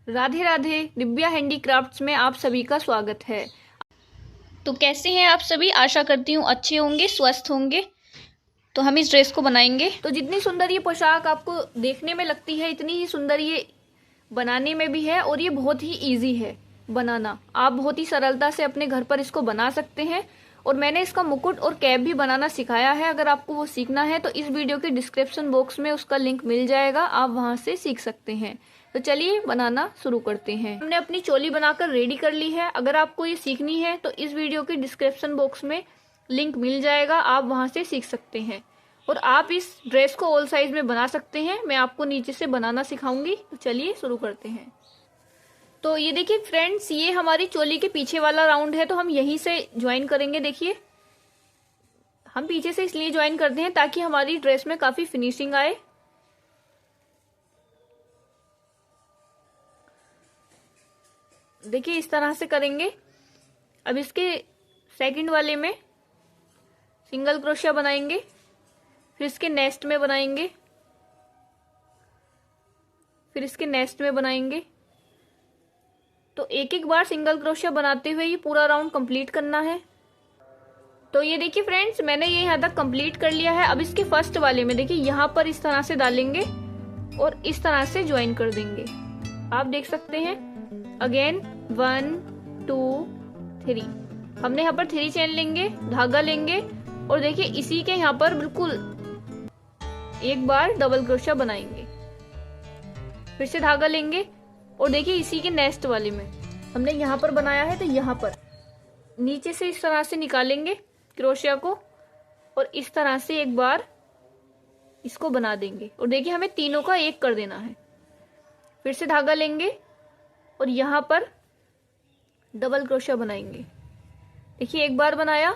Radhe Radhe. Divya handicrafts में आप सभी का स्वागत है। तो कैसे हैं आप सभी? आशा करती हूँ अच्छे होंगे, स्वस्थ होंगे। तो हम इस ड्रेस को बनाएंगे। तो जितनी सुंदर ये पोशाक आपको देखने में लगती है, इतनी ही सुंदर ये बनाने में भी है। और ये बहुत ही ईजी है बनाना। आप बहुत ही सरलता से अपने घर पर इसको बना सकते हैं। और मैंने इसका मुकुट और कैप भी बनाना सिखाया है। अगर आपको वो सीखना है तो इस वीडियो के डिस्क्रिप्शन बॉक्स में उसका लिंक मिल जाएगा, आप वहां से सीख सकते हैं। तो चलिए बनाना शुरू करते हैं। हमने अपनी चोली बनाकर रेडी कर ली है। अगर आपको ये सीखनी है तो इस वीडियो के डिस्क्रिप्शन बॉक्स में लिंक मिल जाएगा, आप वहां से सीख सकते हैं। और आप इस ड्रेस को ऑल साइज में बना सकते हैं। मैं आपको नीचे से बनाना सिखाऊंगी। तो चलिए शुरू करते हैं। तो ये देखिए फ्रेंड्स, ये हमारी चोली के पीछे वाला राउंड है, तो हम यहीं से ज्वाइन करेंगे। देखिए हम पीछे से इसलिए ज्वाइन करते हैं ताकि हमारी ड्रेस में काफी फिनिशिंग आए। देखिए इस तरह से करेंगे। अब इसके सेकंड वाले में सिंगल क्रोशिया बनाएंगे, फिर इसके नेक्स्ट में बनाएंगे, फिर इसके नेक्स्ट में बनाएंगे। तो एक एक बार सिंगल क्रोशिया बनाते हुए ये पूरा राउंड कंप्लीट करना है। तो ये देखिए फ्रेंड्स, मैंने ये यहाँ तक कंप्लीट कर लिया है। अब इसके फर्स्ट वाले में देखिए यहाँ पर इस तरह से डालेंगे और इस तरह से ज्वाइन कर देंगे। आप देख सकते हैं। अगेन 1 2 3, हमने यहाँ पर 3 चेन लेंगे, धागा लेंगे और देखिए इसी के यहाँ पर बिल्कुल एक बार डबल क्रोशिया बनाएंगे, फिर से धागा लेंगे और देखिए इसी के नेक्स्ट वाले में हमने यहाँ पर बनाया है, तो यहाँ पर नीचे से इस तरह से निकालेंगे क्रोशिया को और इस तरह से एक बार इसको बना देंगे। और देखिए हमें तीनों का एक कर देना है। फिर से धागा लेंगे और यहाँ पर डबल क्रोशिया बनाएंगे। देखिए एक बार बनाया,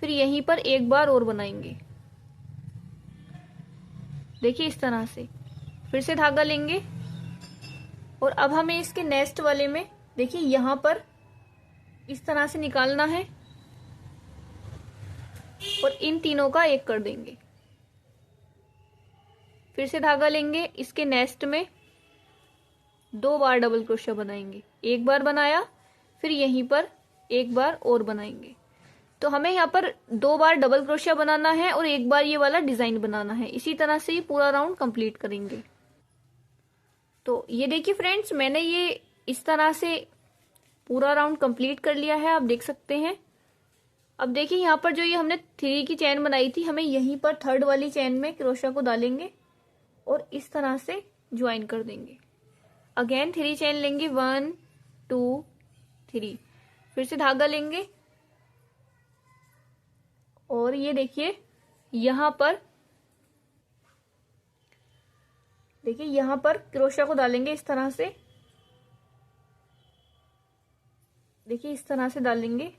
फिर यहीं पर एक बार और बनाएंगे। देखिए इस तरह से फिर से धागा लेंगे और अब हमें इसके नेक्स्ट वाले में देखिए यहाँ पर इस तरह से निकालना है और इन तीनों का एक कर देंगे। फिर से धागा लेंगे, इसके नेक्स्ट में 2 बार डबल क्रोशिया बनाएंगे। एक बार बनाया, फिर यहीं पर एक बार और बनाएंगे। तो हमें यहाँ पर 2 बार डबल क्रोशिया बनाना है और एक बार ये वाला डिजाइन बनाना है। इसी तरह से ये पूरा राउंड कंप्लीट करेंगे। तो ये देखिए फ्रेंड्स, मैंने ये इस तरह से पूरा राउंड कंप्लीट कर लिया है, आप देख सकते हैं। अब देखिए यहाँ पर जो ये हमने 3 की चेन बनाई थी, हमें यहीं पर थर्ड वाली चेन में क्रोशिया को डालेंगे और इस तरह से ज्वाइन कर देंगे। अगेन 3 चेन लेंगे, 1 2 3, फिर से धागा लेंगे और ये देखिए यहाँ पर क्रोशिया को डालेंगे इस तरह से। देखिए इस तरह से डालेंगे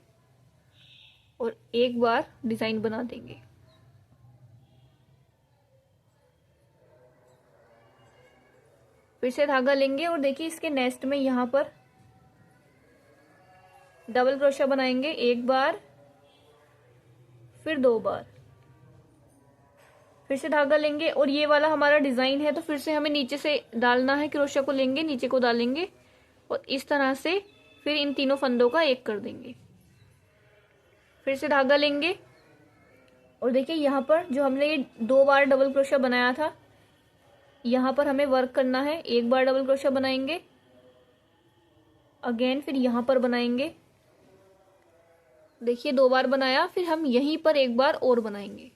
और एक बार डिजाइन बना देंगे। फिर से धागा लेंगे और देखिए इसके नेक्स्ट में यहाँ पर डबल क्रोशिया बनाएंगे। एक बार, फिर 2 बार, फिर से धागा लेंगे और ये वाला हमारा डिजाइन है, तो फिर से हमें नीचे से डालना है। क्रोशिया को लेंगे, नीचे को डालेंगे और इस तरह से फिर इन तीनों फंदों का एक कर देंगे। फिर से धागा लेंगे और देखिए यहाँ पर जो हमने ये 2 बार डबल क्रोशिया बनाया था, यहाँ पर हमें वर्क करना है। एक बार डबल क्रोशिया बनाएंगे, अगेन फिर यहाँ पर बनाएंगे। देखिए 2 बार बनाया, फिर हम यहीं पर एक बार और बनाएंगे।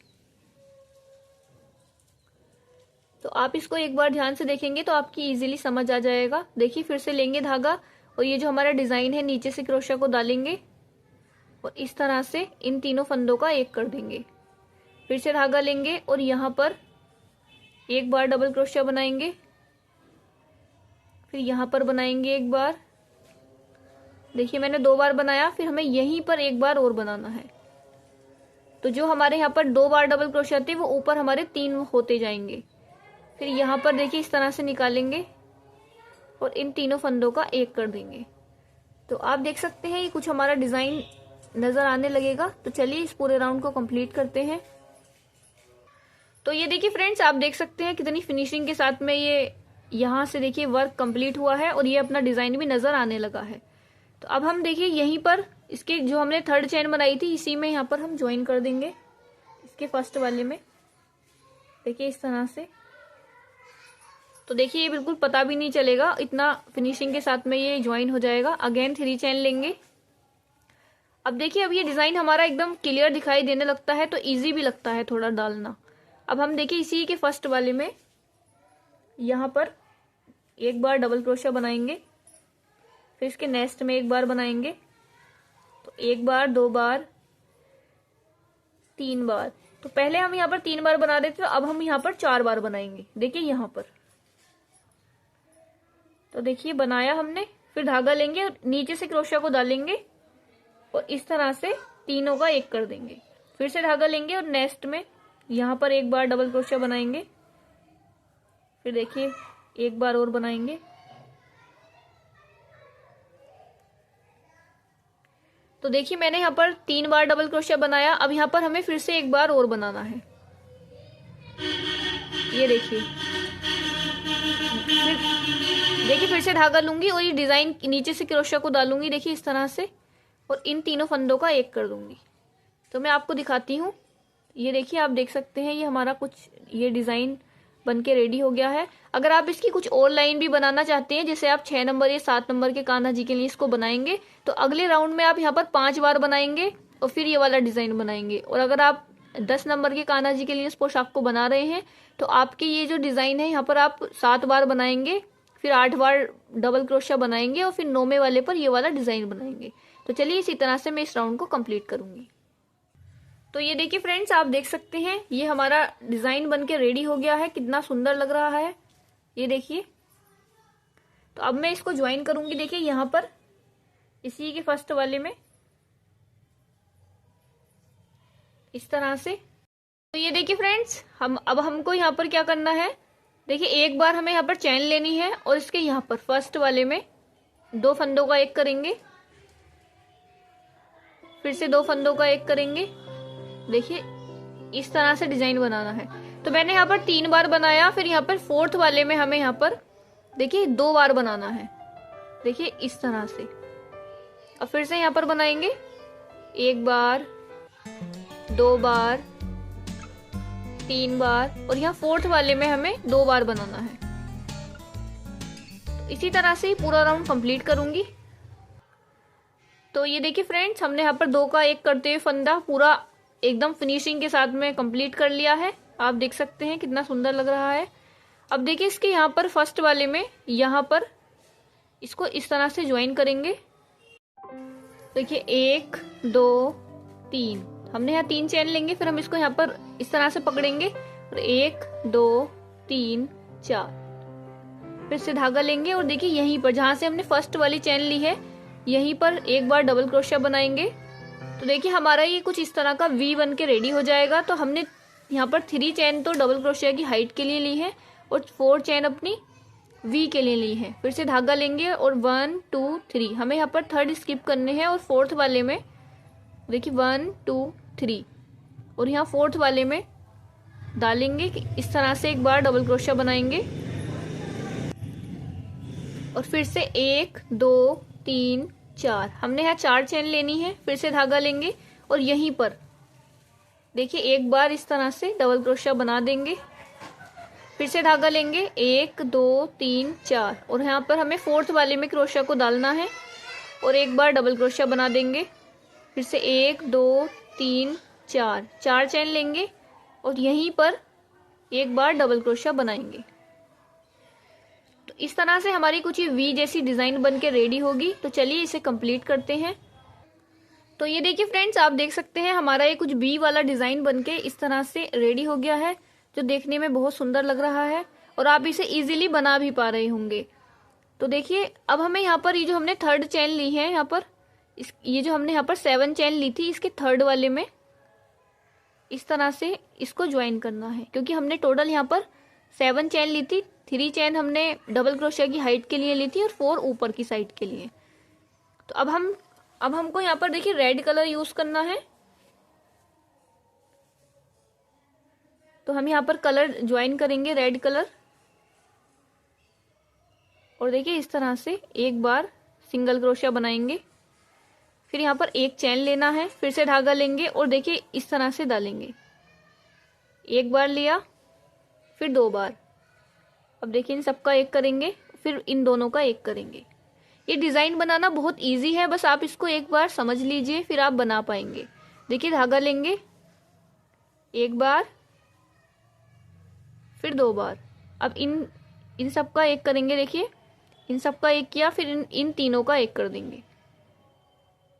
तो आप इसको एक बार ध्यान से देखेंगे तो आपकी इजीली समझ आ जाएगा। देखिए फिर से लेंगे धागा और ये जो हमारा डिजाइन है, नीचे से क्रोशिया को डालेंगे और इस तरह से इन तीनों फंदों का एक कर देंगे। फिर से धागा लेंगे और यहाँ पर एक बार डबल क्रोशिया बनाएंगे, फिर यहाँ पर बनाएंगे एक बार। देखिए मैंने 2 बार बनाया, फिर हमें यहीं पर एक बार और बनाना है। तो जो हमारे यहाँ पर 2 बार डबल क्रोशिया थे, वो ऊपर हमारे 3 होते जाएंगे। फिर यहाँ पर देखिए इस तरह से निकालेंगे और इन तीनों फंदों का एक कर देंगे। तो आप देख सकते हैं ये कुछ हमारा डिजाइन नजर आने लगेगा। तो चलिए इस पूरे राउंड को कंप्लीट करते हैं। तो ये देखिए फ्रेंड्स, आप देख सकते हैं कितनी फिनिशिंग के साथ में ये यहाँ से देखिए वर्क कंप्लीट हुआ है और ये अपना डिजाइन भी नजर आने लगा है। तो अब हम देखिए यहीं पर इसके जो हमने थर्ड चेन बनाई थी इसी में यहाँ पर हम ज्वाइन कर देंगे, इसके फर्स्ट वाले में। देखिए इस तरह से। तो देखिए ये बिल्कुल पता भी नहीं चलेगा, इतना फिनिशिंग के साथ में ये ज्वाइन हो जाएगा। अगेन 3 चेन लेंगे। अब देखिए अब ये डिजाइन हमारा एकदम क्लियर दिखाई देने लगता है, तो इजी भी लगता है थोड़ा डालना। अब हम देखिए इसी के फर्स्ट वाले में यहाँ पर एक बार डबल क्रोशिया बनाएंगे, फिर इसके नेक्स्ट में एक बार बनाएंगे। तो एक बार, 2 बार, 3 बार। तो पहले हम यहाँ पर 3 बार बना देते, तो अब हम यहाँ पर 4 बार बनाएंगे। देखिए यहाँ पर तो देखिए बनाया हमने, फिर धागा लेंगे और नीचे से क्रोशिया को डालेंगे और इस तरह से तीनों का एक कर देंगे। फिर से धागा लेंगे और नेक्स्ट में यहाँ पर एक बार डबल क्रोशिया बनाएंगे, फिर देखिए एक बार और बनाएंगे। तो देखिए मैंने यहाँ पर 3 बार डबल क्रोशिया बनाया। अब यहाँ पर हमें फिर से एक बार और बनाना है। ये देखिए फिर से धागा लूंगी और ये डिजाइन नीचे से क्रोशिया को डालूंगी, देखिए इस तरह से, और इन तीनों फंदों का एक कर दूंगी। तो मैं आपको दिखाती हूँ। ये देखिए आप देख सकते हैं ये हमारा कुछ ये डिजाइन बन के रेडी हो गया है। अगर आप इसकी कुछ और लाइन भी बनाना चाहते हैं, जैसे आप 6 नंबर या 7 नंबर के कान्हा जी के लिए इसको बनाएंगे, तो अगले राउंड में आप यहाँ पर 5 बार बनाएंगे और फिर ये वाला डिजाइन बनाएंगे। और अगर आप 10 नंबर के कान्हा जी के लिए इस पोशाक को बना रहे हैं, तो आपके ये जो डिजाइन है यहाँ पर आप 7 बार बनाएंगे, फिर 8 बार डबल क्रोशिया बनाएंगे और फिर 9वें वाले पर ये वाला डिजाइन बनाएंगे। तो चलिए इसी तरह से मैं इस राउंड को कंप्लीट करूंगी। तो ये देखिए फ्रेंड्स, आप देख सकते हैं ये हमारा डिजाइन बनके रेडी हो गया है, कितना सुंदर लग रहा है ये देखिए। तो अब मैं इसको ज्वाइन करूंगी, देखिए यहाँ पर इसी के फर्स्ट वाले में इस तरह से। तो ये देखिए फ्रेंड्स, अब हमको यहाँ पर क्या करना है, देखिए एक बार हमें यहाँ पर चैन लेनी है और इसके यहाँ पर फर्स्ट वाले में 2 फंदों का एक करेंगे, फिर से 2 फंदों का एक करेंगे। देखिए इस तरह से डिजाइन बनाना है। तो मैंने यहाँ पर 3 बार बनाया, फिर यहाँ पर 4th वाले में हमें यहाँ पर देखिए 2 बार बनाना है, देखिए इस तरह से। और फिर से यहाँ पर बनाएंगे 1 बार, 2 बार, 3 बार, और यहाँ 4th वाले में हमें 2 बार बनाना है। तो इसी तरह से ही पूरा राउंड कंप्लीट करूंगी। तो ये देखिए फ्रेंड्स, हमने यहाँ पर 2 का एक करते हुए फंदा पूरा एकदम फिनिशिंग के साथ में कंप्लीट कर लिया है। आप देख सकते हैं कितना सुंदर लग रहा है। अब देखिए इसके यहाँ पर फर्स्ट वाले में यहाँ पर इसको इस तरह से ज्वाइन करेंगे। देखिए 1, 2, 3, हमने यहाँ 3 चेन लेंगे, फिर हम इसको यहाँ पर इस तरह से पकड़ेंगे और 1, 2, 3, 4, फिर से धागा लेंगे और देखिए यहीं पर जहां से हमने फर्स्ट वाली चेन ली है यहीं पर एक बार डबल क्रोशिया बनाएंगे। तो देखिए हमारा ये कुछ इस तरह का वी बन के रेडी हो जाएगा। तो हमने यहाँ पर 3 चेन तो डबल क्रोशिया की हाइट के लिए ली है और 4 चेन अपनी वी के लिए ली है। फिर से धागा लेंगे और 1, 2, 3, हमें यहाँ पर 3rd स्किप करने हैं और 4th वाले में देखिए 1, 2, 3, और यहाँ 4th वाले में डालेंगे कि इस तरह से एक बार डबल क्रोशिया बनाएंगे और फिर से 1, 2, 3, 4, हमने यहाँ 4 चेन लेनी है। फिर से धागा लेंगे और यहीं पर देखिए एक बार इस तरह से डबल क्रोशिया बना देंगे, फिर से धागा लेंगे 1, 2, 3, 4, और यहाँ पर हमें 4th वाले में क्रोशिया को डालना है और एक बार डबल क्रोशिया बना देंगे। फिर से 1, 2, 3, 4, 4 चेन लेंगे और यहीं पर एक बार डबल क्रोशिया बनाएंगे। तो इस तरह से हमारी कुछ वी जैसी डिजाइन बन के रेडी होगी। तो चलिए इसे कंप्लीट करते हैं। तो ये देखिए फ्रेंड्स, आप देख सकते हैं हमारा ये कुछ वी वाला डिजाइन बन के इस तरह से रेडी हो गया है, जो देखने में बहुत सुंदर लग रहा है और आप इसे इजीली बना भी पा रहे होंगे। तो देखिए अब हमें यहाँ पर ये जो हमने 3rd चेन ली है, यहाँ पर ये जो हमने यहाँ पर 7 चेन ली थी, इसके 3rd वाले में इस तरह से इसको ज्वाइन करना है, क्योंकि हमने टोटल यहाँ पर 7 चेन ली थी। 3 चेन हमने डबल क्रोशिया की हाइट के लिए ली थी और 4 ऊपर की साइड के लिए। तो अब हमको यहाँ पर देखिए रेड कलर यूज करना है। तो हम यहाँ पर कलर ज्वाइन करेंगे रेड कलर। और देखिए इस तरह से एक बार सिंगल क्रोशिया बनाएंगे, फिर यहाँ पर एक चैन लेना है, फिर से धागा लेंगे और देखिए इस तरह से डालेंगे। एक बार लिया, फिर 2 बार। अब देखिए इन सबका एक करेंगे, फिर इन दोनों का एक करेंगे। ये डिज़ाइन बनाना बहुत इजी है, बस आप इसको एक बार समझ लीजिए, फिर आप बना पाएंगे। देखिए धागा लेंगे, एक बार, फिर 2 बार। अब इन सब का एक करेंगे। देखिए इन सब का एक किया, फिर इन तीनों का एक कर देंगे।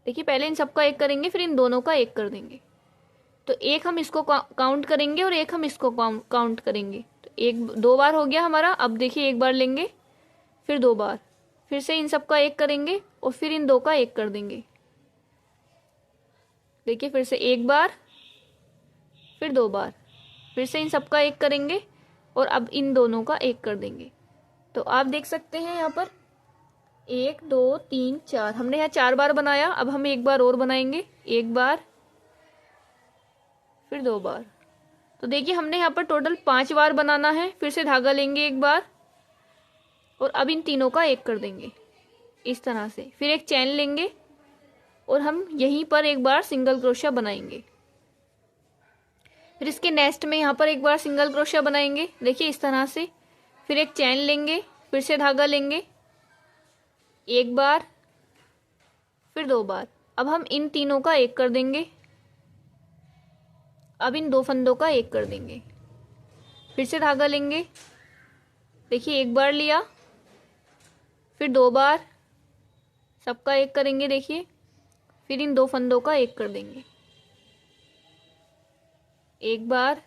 देखिए पहले इन सब का एक करेंगे, फिर इन दोनों का एक कर देंगे। तो एक हम इसको काउंट करेंगे और एक हम इसको काउंट करेंगे। तो 2 बार हो गया हमारा। अब देखिए एक बार लेंगे, फिर 2 बार, फिर से इन सब का एक करेंगे और फिर इन 2 का एक कर देंगे। देखिए फिर से एक बार, फिर 2 बार, फिर से इन सब का एक करेंगे और अब इन दोनों का एक कर देंगे। तो आप देख सकते हैं यहाँ पर 1 2 3 4, हमने यहाँ 4 बार बनाया। अब हम एक बार और बनाएंगे, एक बार, फिर 2 बार। तो देखिए हमने यहाँ पर टोटल 5 बार बनाना है। फिर से धागा लेंगे एक बार और अब इन तीनों का एक कर देंगे इस तरह से। फिर एक चैन लेंगे और हम यहीं पर एक बार सिंगल क्रोशिया बनाएंगे। फिर इसके नेक्स्ट में यहाँ पर एक बार सिंगल क्रोशिया बनाएंगे, देखिए इस तरह से। फिर एक चैन लेंगे, फिर से धागा लेंगे, एक बार, फिर 2 बार। अब हम इन तीनों का एक कर देंगे। अब इन 2 फंदों का एक कर देंगे। फिर से धागा लेंगे, देखिए एक बार लिया, फिर 2 बार, सबका एक करेंगे। देखिए फिर इन 2 फंदों का एक कर देंगे। एक बार,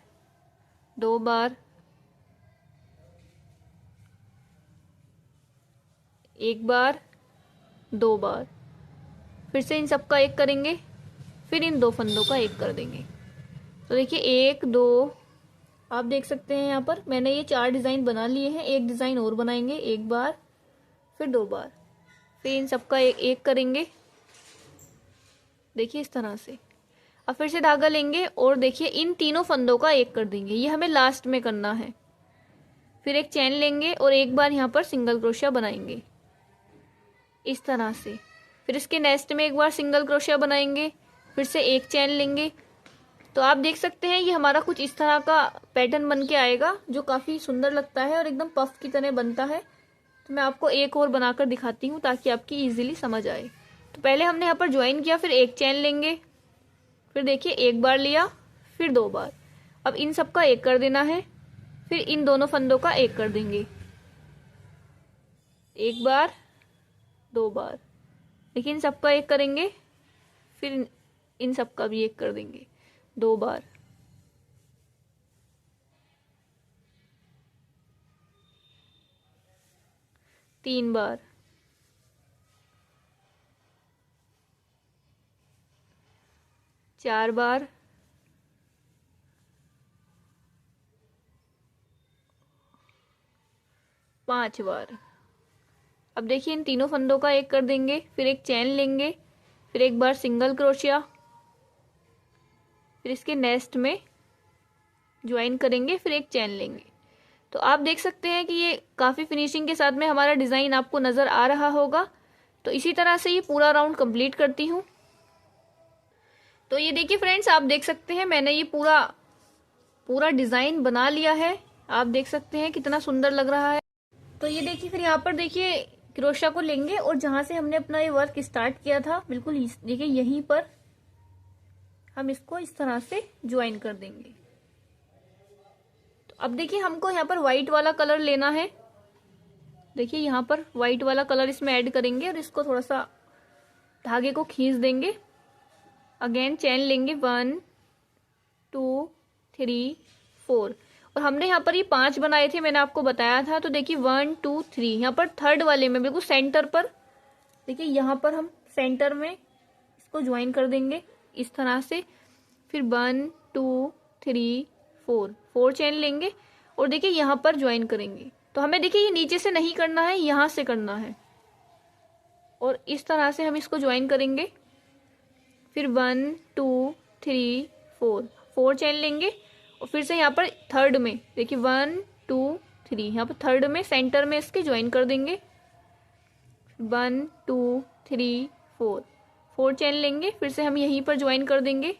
2 बार, एक बार, 2 बार, फिर से इन सब का एक करेंगे, फिर इन 2 फंदों का एक कर देंगे। तो देखिए 1 2, आप देख सकते हैं यहाँ पर मैंने ये 4 डिज़ाइन बना लिए हैं। एक डिज़ाइन और बनाएंगे, एक बार, फिर 2 बार, फिर इन सब का एक करेंगे। देखिए इस तरह से। अब फिर से धागा लेंगे और देखिए इन तीनों फंदों का एक कर देंगे। ये हमें लास्ट में करना है। फिर एक चैन लेंगे और एक बार यहाँ पर सिंगल क्रोशिया बनाएंगे इस तरह से। फिर इसके नेक्स्ट में एक बार सिंगल क्रोशिया बनाएंगे, फिर से एक चैन लेंगे। तो आप देख सकते हैं ये हमारा कुछ इस तरह का पैटर्न बन के आएगा, जो काफ़ी सुंदर लगता है और एकदम पफ की तरह बनता है। तो मैं आपको एक और बनाकर दिखाती हूँ ताकि आपकी इजीली समझ आए। तो पहले हमने यहाँ पर ज्वाइन किया, फिर एक चैन लेंगे, फिर देखिए एक बार लिया, फिर 2 बार। अब इन सब का एक कर देना है, फिर इन दोनों फंदों का एक कर देंगे। एक बार, 2 बार, देखिए इन सब का एक करेंगे, फिर इन सब का भी एक कर देंगे। 2 बार, तीन बार, 4 बार, 5 बार। अब देखिए इन तीनों फंदों का एक कर देंगे, फिर एक चैन लेंगे, फिर एक बार सिंगल क्रोशिया, फिर इसके नेक्स्ट में ज्वाइन करेंगे, फिर एक चैन लेंगे। तो आप देख सकते हैं कि ये काफ़ी फिनिशिंग के साथ में हमारा डिज़ाइन आपको नज़र आ रहा होगा। तो इसी तरह से ये पूरा राउंड कंप्लीट करती हूँ। तो ये देखिए फ्रेंड्स, आप देख सकते हैं मैंने ये पूरा डिज़ाइन बना लिया है। आप देख सकते हैं कितना सुंदर लग रहा है। तो ये देखिए फिर यहाँ पर देखिए क्रोशिया को लेंगे और जहाँ से हमने अपना ये वर्क स्टार्ट किया था, बिल्कुल देखिए यहीं पर हम इसको इस तरह से ज्वाइन कर देंगे। तो अब देखिए हमको यहाँ पर व्हाइट वाला कलर लेना है। देखिए यहाँ पर व्हाइट वाला कलर इसमें ऐड करेंगे और इसको थोड़ा सा धागे को खींच देंगे। अगेन चैन लेंगे, 1 2 3 4, और हमने यहाँ पर ये 5 बनाए थे, मैंने आपको बताया था। तो देखिए 1 2 3, यहाँ पर थर्ड वाले में बिल्कुल सेंटर पर देखिए यहाँ पर हम सेंटर में इसको ज्वाइन कर देंगे इस तरह से। फिर 1 2 3 4 चैन लेंगे और देखिए यहाँ पर ज्वाइन करेंगे। तो हमें देखिए ये नीचे से नहीं करना है, यहाँ से करना है और इस तरह से हम इसको ज्वाइन करेंगे। फिर 1 2 3 4 चैन लेंगे और फिर से यहाँ पर थर्ड में देखिए 1 2 3, यहाँ पर थर्ड में सेंटर में इसके ज्वाइन कर देंगे। 1 2 3 4, 4 चेन लेंगे, फिर से हम यहीं पर ज्वाइन कर देंगे।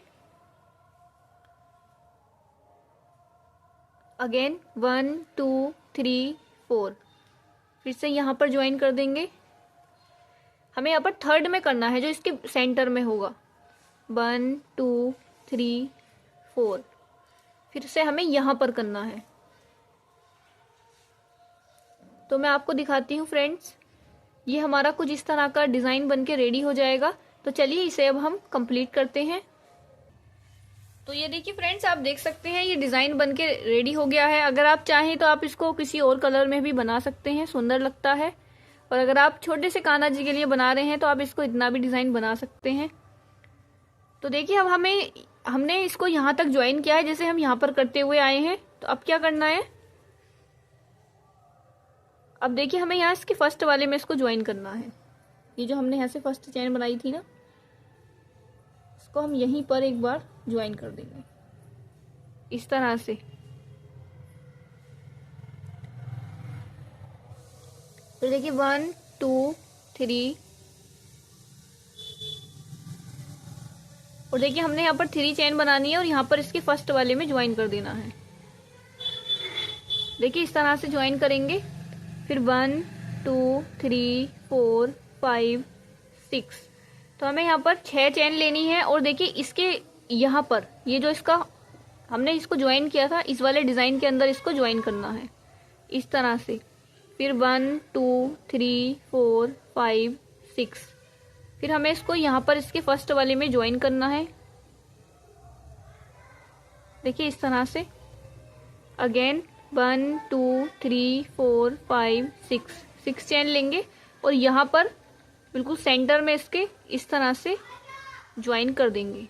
अगेन 1 2 3 4, फिर से यहाँ पर ज्वाइन कर देंगे। हमें यहाँ पर थर्ड में करना है जो इसके सेंटर में होगा। 1 2 3 4, फिर से हमें यहाँ पर करना है। तो मैं आपको दिखाती हूँ फ्रेंड्स, ये हमारा कुछ इस तरह का डिज़ाइन बन के रेडी हो जाएगा। तो चलिए इसे अब हम कंप्लीट करते हैं। तो ये देखिए फ्रेंड्स, आप देख सकते हैं ये डिज़ाइन बन के रेडी हो गया है। अगर आप चाहें तो आप इसको किसी और कलर में भी बना सकते हैं, सुंदर लगता है। और अगर आप छोटे से कान्हा जी के लिए बना रहे हैं तो आप इसको इतना भी डिज़ाइन बना सकते हैं। तो देखिए अब हमने इसको यहाँ तक ज्वाइन किया है जैसे हम यहाँ पर करते हुए आए हैं। तो अब क्या करना है, अब देखिए हमें यहाँ इसके फर्स्ट वाले में इसको ज्वाइन करना है। ये जो हमने यहाँ से फर्स्ट चेन बनाई थी ना, इसको हम यहीं पर एक बार ज्वाइन कर देंगे इस तरह से। तो देखिए 1 2 3, और देखिए हमने यहाँ पर 3 चेन बनानी है और यहाँ पर इसके फर्स्ट वाले में ज्वाइन कर देना है। देखिए इस तरह से ज्वाइन करेंगे। फिर 1 2 3 4 5 6, तो हमें यहाँ पर 6 चेन लेनी है। और देखिए इसके यहाँ पर ये जो इसका हमने इसको ज्वाइन किया था, इस वाले डिज़ाइन के अंदर इसको ज्वाइन करना है इस तरह से। फिर 1 2 3 4 5 6, फिर हमें इसको यहाँ पर इसके फर्स्ट वाले में ज्वाइन करना है। देखिए इस तरह से। अगेन 1 2 3 4 5 6, 6 चेन लेंगे और यहाँ पर बिल्कुल सेंटर में इसके इस तरह से ज्वाइन कर देंगे।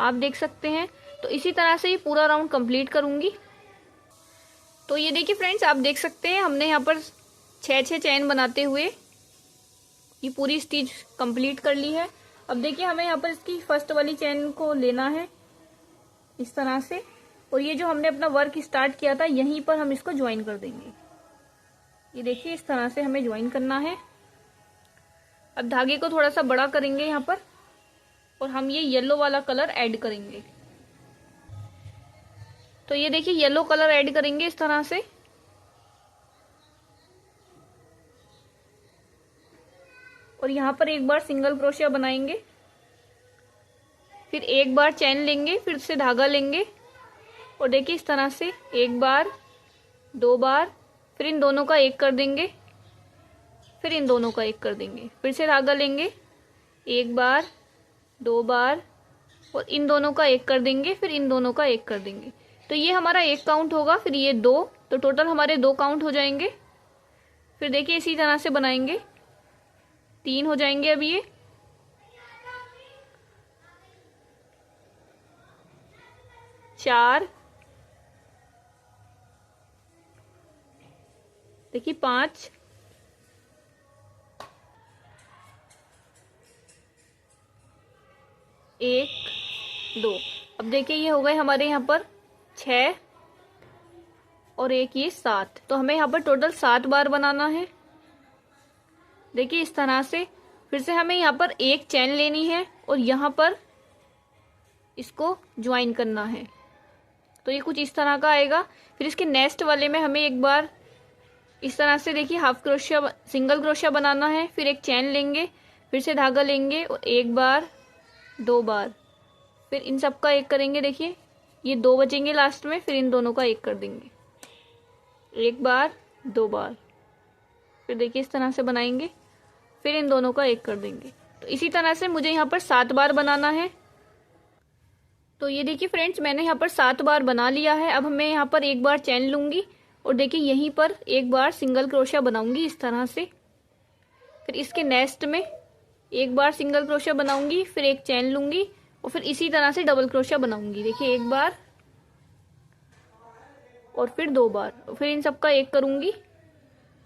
आप देख सकते हैं। तो इसी तरह से ये पूरा राउंड कंप्लीट करूंगी। तो ये देखिए फ्रेंड्स, आप देख सकते हैं हमने यहाँ पर 6 चेन बनाते हुए ये पूरी स्टिच कंप्लीट कर ली है। अब देखिए हमें यहाँ पर इसकी फर्स्ट वाली चेन को लेना है इस तरह से, और ये जो हमने अपना वर्क स्टार्ट किया था यहीं पर हम इसको ज्वाइन कर देंगे। ये देखिए इस तरह से हमें ज्वाइन करना है। अब धागे को थोड़ा सा बड़ा करेंगे यहाँ पर, और हम ये येलो वाला कलर ऐड करेंगे। तो ये देखिए येलो कलर ऐड करेंगे इस तरह से। और यहाँ पर एक बार सिंगल क्रोशिया बनाएंगे, फिर एक बार चेन लेंगे, फिर से धागा लेंगे, और देखिए इस तरह से एक बार 2 बार, फिर इन दोनों का एक कर देंगे, फिर इन दोनों का एक कर देंगे, फिर से धागा लेंगे, एक बार 2 बार, और इन दोनों का एक कर देंगे, फिर इन दोनों का एक कर देंगे। तो ये हमारा एक काउंट होगा, फिर ये 2, तो टोटल हमारे 2 काउंट हो जाएंगे। फिर देखिए इसी तरह से बनाएंगे, 3 हो जाएंगे अब ये। चार, देखिए 5, 1 2। अब देखिए ये हो गए हमारे यहाँ पर 6 और एक ये 7, तो हमें यहाँ पर टोटल 7 बार बनाना है। देखिए इस तरह से। फिर से हमें यहाँ पर एक चेन लेनी है और यहाँ पर इसको ज्वाइन करना है। तो ये कुछ इस तरह का आएगा। फिर इसके नेक्स्ट वाले में हमें एक बार इस तरह से देखिए हाफ क्रोशिया, सिंगल क्रोशिया बनाना है, फिर एक चेन लेंगे, फिर से धागा लेंगे और एक बार 2 बार, फिर इन सब का एक करेंगे। देखिए ये 2 बचेंगे लास्ट में, फिर इन दोनों का एक कर देंगे, एक बार 2 बार, फिर देखिए इस तरह से बनाएंगे, फिर इन दोनों का एक कर देंगे। तो इसी तरह से मुझे यहाँ पर 7 बार बनाना है। तो ये देखिए फ्रेंड्स, मैंने यहाँ पर 7 बार बना लिया है। अब मैं यहाँ पर एक बार चेन लूँगी और देखिए यहीं पर एक बार सिंगल क्रोशिया बनाऊंगी इस तरह से। फिर इसके नेक्स्ट में एक बार सिंगल क्रोशिया बनाऊंगी, फिर एक चेन लूँगी और फिर इसी तरह से डबल क्रोशिया बनाऊंगी। देखिए एक बार और फिर 2 बार, फिर इन सब का एक करूँगी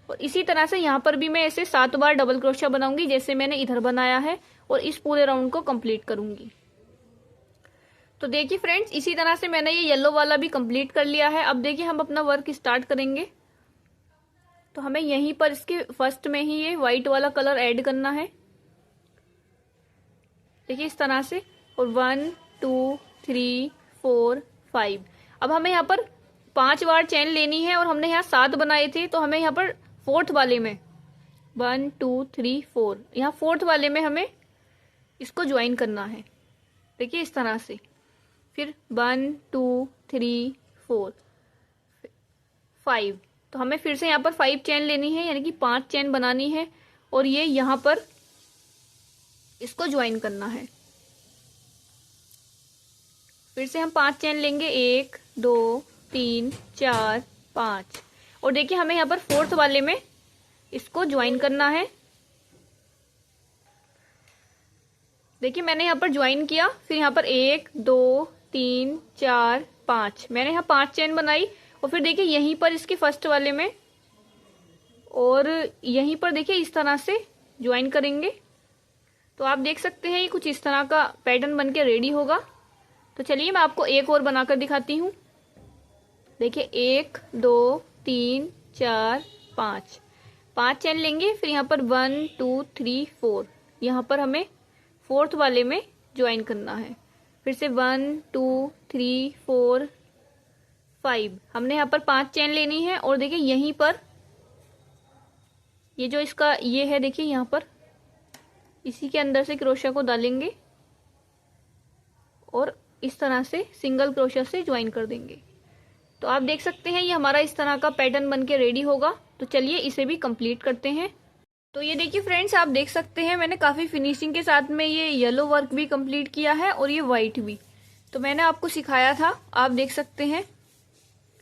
और इसी तरह से यहाँ पर भी मैं ऐसे 7 बार डबल क्रोशिया बनाऊंगी जैसे मैंने इधर बनाया है, और इस पूरे राउंड को कंप्लीट करूँगी। तो देखिए फ्रेंड्स, इसी तरह से मैंने ये येलो वाला भी कंप्लीट कर लिया है। अब देखिए हम अपना वर्क स्टार्ट करेंगे। तो हमें यहीं पर इसके फर्स्ट में ही ये वाइट वाला कलर ऐड करना है। देखिए इस तरह से। और 1 2 3 4 5। अब हमें यहाँ पर 5 बार चेन लेनी है और हमने यहाँ 7 बनाए थे, तो हमें यहाँ पर फोर्थ वाले में 1 2 3 4, यहाँ फोर्थ वाले में हमें इसको ज्वाइन करना है। देखिए इस तरह से। फिर 1 2 3 4 5, तो हमें फिर से यहाँ पर 5 चेन लेनी है, यानी कि 5 चेन बनानी है और ये यहाँ पर इसको ज्वाइन करना है। फिर से हम 5 चेन लेंगे, 1 2 3 4 5। और देखिए हमें यहाँ पर फोर्थ वाले में इसको ज्वाइन करना है। देखिए मैंने यहाँ पर ज्वाइन किया, फिर यहाँ पर 1 2 3 4 5, मैंने यहाँ 5 चेन बनाई। और फिर देखिए यहीं पर इसके फर्स्ट वाले में और यहीं पर देखिए इस तरह से ज्वाइन करेंगे। तो आप देख सकते हैं ये कुछ इस तरह का पैटर्न बनके रेडी होगा। तो चलिए मैं आपको एक और बनाकर दिखाती हूँ। देखिए 1 2 3 4 5, 5 चेन लेंगे, फिर यहाँ पर 1 2 3 4, यहाँ पर हमें फोर्थ वाले में ज्वाइन करना है। फिर से 1 2 3 4 5, हमने यहाँ पर 5 चेन लेनी है और देखिए यहीं पर ये जो इसका ये है, देखिए यहाँ पर इसी के अंदर से क्रोशिया को डालेंगे और इस तरह से सिंगल क्रोशिया से ज्वाइन कर देंगे। तो आप देख सकते हैं ये हमारा इस तरह का पैटर्न बनके रेडी होगा। तो चलिए इसे भी कंप्लीट करते हैं। तो ये देखिए फ्रेंड्स, आप देख सकते हैं मैंने काफ़ी फिनिशिंग के साथ में ये येलो वर्क भी कंप्लीट किया है और ये वाइट भी। तो मैंने आपको सिखाया था, आप देख सकते हैं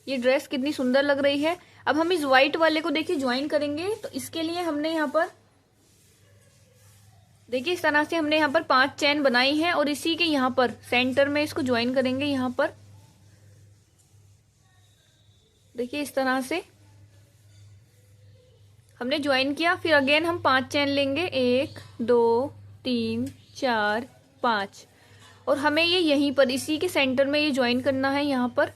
ये ड्रेस कितनी सुंदर लग रही है। अब हम इस वाइट वाले को देखिए ज्वाइन करेंगे। तो इसके लिए हमने यहाँ पर देखिए इस तरह से हमने यहाँ पर 5 चेन बनाई है और इसी के यहाँ पर सेंटर में इसको ज्वाइन करेंगे। यहाँ पर देखिए इस तरह से हमने ज्वाइन किया, फिर अगेन हम 5 चेन लेंगे, 1 2 3 4 5, और हमें ये यहीं पर इसी के सेंटर में ये ज्वाइन करना है। यहाँ पर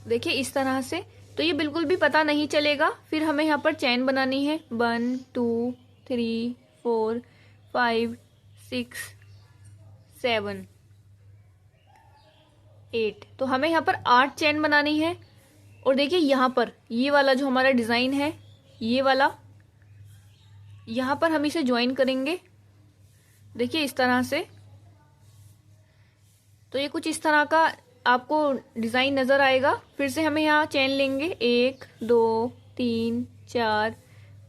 देखिए इस तरह से। तो ये बिल्कुल भी पता नहीं चलेगा। फिर हमें यहाँ पर चेन बनानी है, 1 2 3 4 5 6 7 8, तो हमें यहाँ पर 8 चेन बनानी है। और देखिए यहाँ पर ये वाला जो हमारा डिज़ाइन है, ये वाला यहाँ पर हम इसे ज्वाइन करेंगे। देखिए इस तरह से। तो ये कुछ इस तरह का आपको डिज़ाइन नज़र आएगा। फिर से हमें यहाँ चेन लेंगे, 1 2 3 4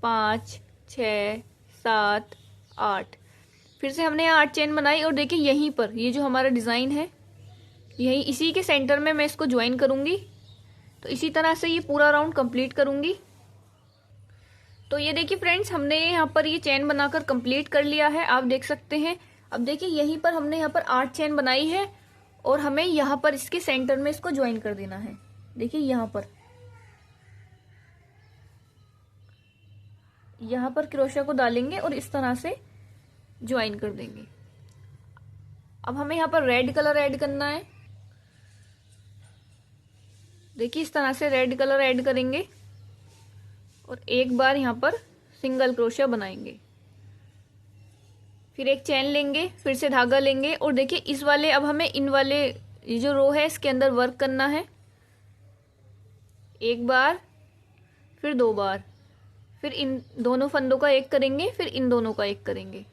5 6 7 8, फिर से हमने यहाँ 8 चेन बनाई। और देखिए यहीं पर ये जो हमारा डिज़ाइन है, यहीं इसी के सेंटर में मैं इसको ज्वाइन करूँगी। तो इसी तरह से ये पूरा राउंड कंप्लीट करूँगी। तो ये देखिए फ्रेंड्स, हमने यहाँ पर ये चेन बनाकर कंप्लीट कर लिया है, आप देख सकते हैं। अब देखिए यहीं पर हमने यहाँ पर 8 चेन बनाई है और हमें यहाँ पर इसके सेंटर में इसको ज्वाइन कर देना है। देखिए यहाँ पर क्रोशिया को डालेंगे और इस तरह से ज्वाइन कर देंगे। अब हमें यहाँ पर रेड कलर ऐड करना है। देखिए इस तरह से रेड कलर ऐड करेंगे और एक बार यहाँ पर सिंगल क्रोशिया बनाएंगे। फिर एक चेन लेंगे, फिर से धागा लेंगे और देखिए इस वाले, अब हमें इन वाले ये जो रो है इसके अंदर वर्क करना है। एक बार, फिर 2 बार, फिर इन दोनों फंदों का एक करेंगे, फिर इन दोनों का एक करेंगे।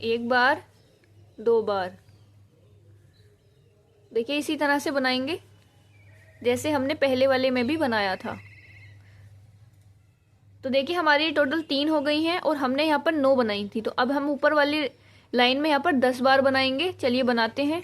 एक बार, 2 बार। देखिए इसी तरह से बनाएंगे जैसे हमने पहले वाले में भी बनाया था। तो देखिए हमारी टोटल 3 हो गई हैं और हमने यहाँ पर 9 बनाई थी। तो अब हम ऊपर वाली लाइन में यहाँ पर 10 बार बनाएंगे। चलिए बनाते हैं।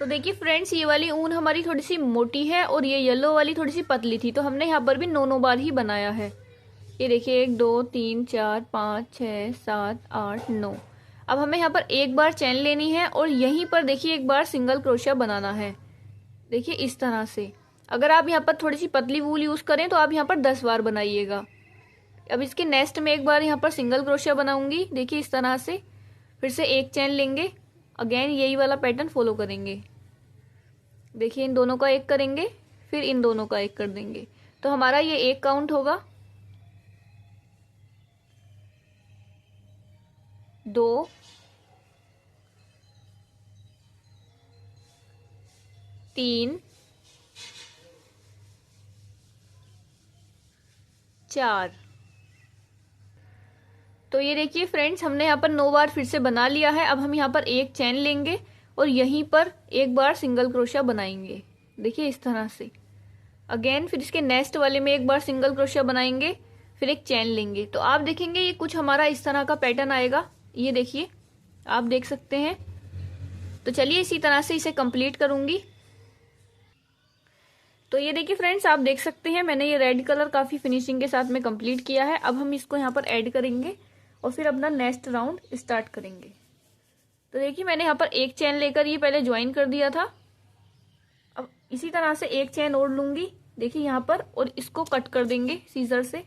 तो देखिए फ्रेंड्स, ये वाली ऊन हमारी थोड़ी सी मोटी है और ये येलो वाली थोड़ी सी पतली थी, तो हमने यहाँ पर भी 9 बार ही बनाया है। ये देखिए 1 2 3 4 5 6 7 8 9। अब हमें यहाँ पर एक बार चैन लेनी है और यहीं पर देखिए एक बार सिंगल क्रोशिया बनाना है। देखिए इस तरह से। अगर आप यहाँ पर थोड़ी सी पतली वूल यूज़ करें तो आप यहाँ पर 10 बार बनाइएगा। अब इसके नेक्स्ट में एक बार यहाँ पर सिंगल क्रोशिया बनाऊंगी। देखिए इस तरह से। फिर से एक चैन लेंगे, अगेन यही वाला पैटर्न फॉलो करेंगे। देखिए इन दोनों का एक करेंगे, फिर इन दोनों का एक कर देंगे, तो हमारा ये एक काउंट होगा। 2 3 4। तो ये देखिए फ्रेंड्स, हमने यहाँ पर 9 बार फिर से बना लिया है। अब हम यहाँ पर एक चैन लेंगे और यहीं पर एक बार सिंगल क्रोशिया बनाएंगे। देखिए इस तरह से। अगेन फिर इसके नेक्स्ट वाले में एक बार सिंगल क्रोशिया बनाएंगे, फिर एक चैन लेंगे। तो आप देखेंगे ये कुछ हमारा इस तरह का पैटर्न आएगा। ये देखिए, आप देख सकते हैं। तो चलिए इसी तरह से इसे कंप्लीट करूंगी। तो ये देखिए फ्रेंड्स, आप देख सकते हैं मैंने ये रेड कलर काफी फिनिशिंग के साथ में कंप्लीट किया है। अब हम इसको यहाँ पर ऐड करेंगे और फिर अपना नेक्स्ट राउंड स्टार्ट करेंगे। तो देखिए मैंने यहाँ पर एक चैन लेकर ये पहले ज्वाइन कर दिया था। अब इसी तरह से एक चैन और लूंगी, देखिए यहाँ पर, और इसको कट कर देंगे सीजर से।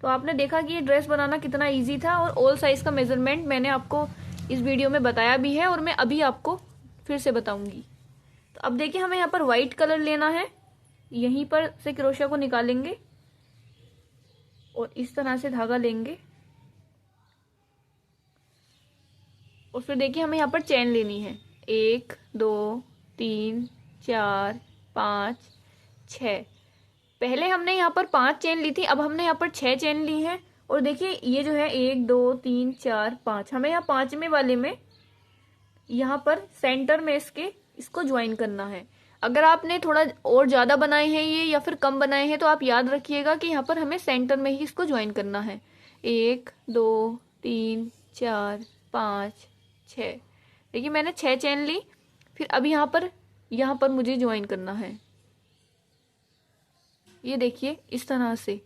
तो आपने देखा कि ये ड्रेस बनाना कितना इजी था और ऑल साइज का मेजरमेंट मैंने आपको इस वीडियो में बताया भी है और मैं अभी आपको फिर से बताऊंगी। तो अब देखिए हमें यहाँ पर व्हाइट कलर लेना है। यहीं पर से क्रोशिया को निकालेंगे और इस तरह से धागा लेंगे और फिर देखिए हमें यहाँ पर चैन लेनी है। 1 2 3 4 5 6। पहले हमने यहाँ पर 5 चैन ली थी, अब हमने यहाँ पर 6 चैन ली है। और देखिए ये जो है 1 2 3 4 5, हमें यहाँ 5वें वाले में यहाँ पर सेंटर में इसको ज्वाइन करना है। अगर आपने थोड़ा और ज्यादा बनाए हैं ये या फिर कम बनाए हैं तो आप याद रखिएगा कि यहाँ पर हमें सेंटर में ही इसको ज्वाइन करना है। 1 2 3 4 5 6। देखिए मैंने 6 चैन ली, फिर अब यहाँ पर मुझे ज्वाइन करना है। ये देखिए इस तरह से।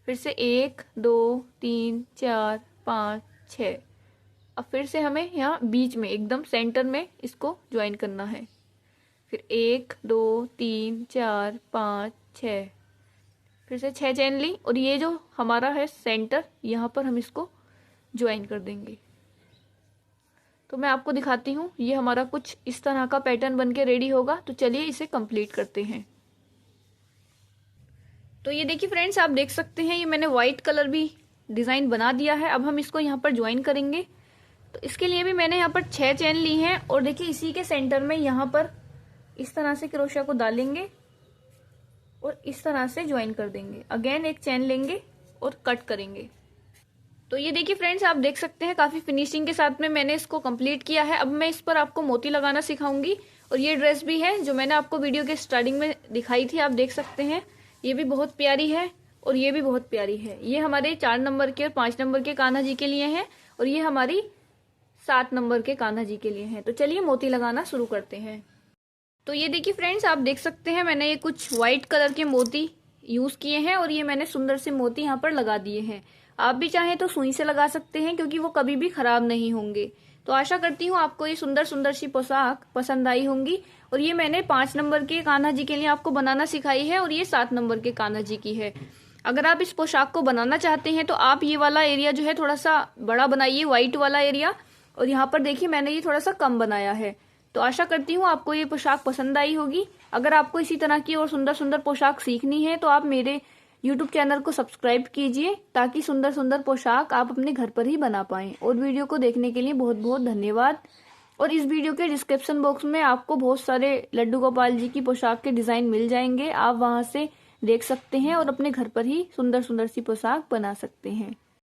फिर से 1 2 3 4 5 6। अब फिर से हमें यहाँ बीच में एकदम सेंटर में इसको ज्वाइन करना है। फिर 1 2 3 4 5 6। फिर से 6 चैन ली और ये जो हमारा है सेंटर, यहाँ पर हम इसको ज्वाइन कर देंगे। तो मैं आपको दिखाती हूँ, ये हमारा कुछ इस तरह का पैटर्न बनके रेडी होगा। तो चलिए इसे कंप्लीट करते हैं। तो ये देखिए फ्रेंड्स, आप देख सकते हैं ये मैंने व्हाइट कलर भी डिजाइन बना दिया है। अब हम इसको यहाँ पर ज्वाइन करेंगे। तो इसके लिए भी मैंने यहाँ पर 6 चैन ली हैं और देखिए इसी के सेंटर में यहाँ पर इस तरह से क्रोशिया को डालेंगे और इस तरह से ज्वाइन कर देंगे। अगेन एक चैन लेंगे और कट करेंगे। तो ये देखिए फ्रेंड्स, आप देख सकते हैं काफी फिनिशिंग के साथ में मैंने इसको कंप्लीट किया है। अब मैं इस पर आपको मोती लगाना सिखाऊंगी। और ये ड्रेस भी है जो मैंने आपको वीडियो के स्टार्टिंग में दिखाई थी, आप देख सकते हैं। ये भी बहुत प्यारी है और ये भी बहुत प्यारी है। ये हमारे 4 नंबर के और 5 नंबर के कान्हा जी के लिए हैं और ये हमारी 7 नंबर के कान्हा जी के लिए हैं। तो चलिए मोती लगाना शुरू करते हैं। तो ये देखिए फ्रेंड्स, आप देख सकते हैं मैंने ये कुछ व्हाइट कलर के मोती यूज किए हैं और ये मैंने सुंदर से मोती यहाँ पर लगा दिए हैं। आप भी चाहें तो सुई से लगा सकते हैं क्योंकि वो कभी भी खराब नहीं होंगे। तो आशा करती हूँ आपको ये सुंदर सुंदर सी पोशाक पसंद आई होंगी। और ये मैंने 5 नंबर के कान्हा जी के लिए आपको बनाना सिखाई है और ये 7 नंबर के कान्हा जी की है। अगर आप इस पोशाक को बनाना चाहते हैं तो आप ये वाला एरिया जो है थोड़ा सा बड़ा बनाइए, व्हाइट वाला एरिया। और यहाँ पर देखिए मैंने ये थोड़ा सा कम बनाया है। तो आशा करती हूँ आपको ये पोशाक पसंद आई होगी। अगर आपको इसी तरह की और सुंदर सुंदर पोशाक सीखनी है तो आप मेरे YouTube चैनल को सब्सक्राइब कीजिए ताकि सुंदर सुंदर पोशाक आप अपने घर पर ही बना पाएं। और वीडियो को देखने के लिए बहुत बहुत धन्यवाद। और इस वीडियो के डिस्क्रिप्शन बॉक्स में आपको बहुत सारे लड्डू गोपाल जी की पोशाक के डिजाइन मिल जाएंगे, आप वहां से देख सकते हैं और अपने घर पर ही सुंदर सुंदर सी पोशाक बना सकते हैं।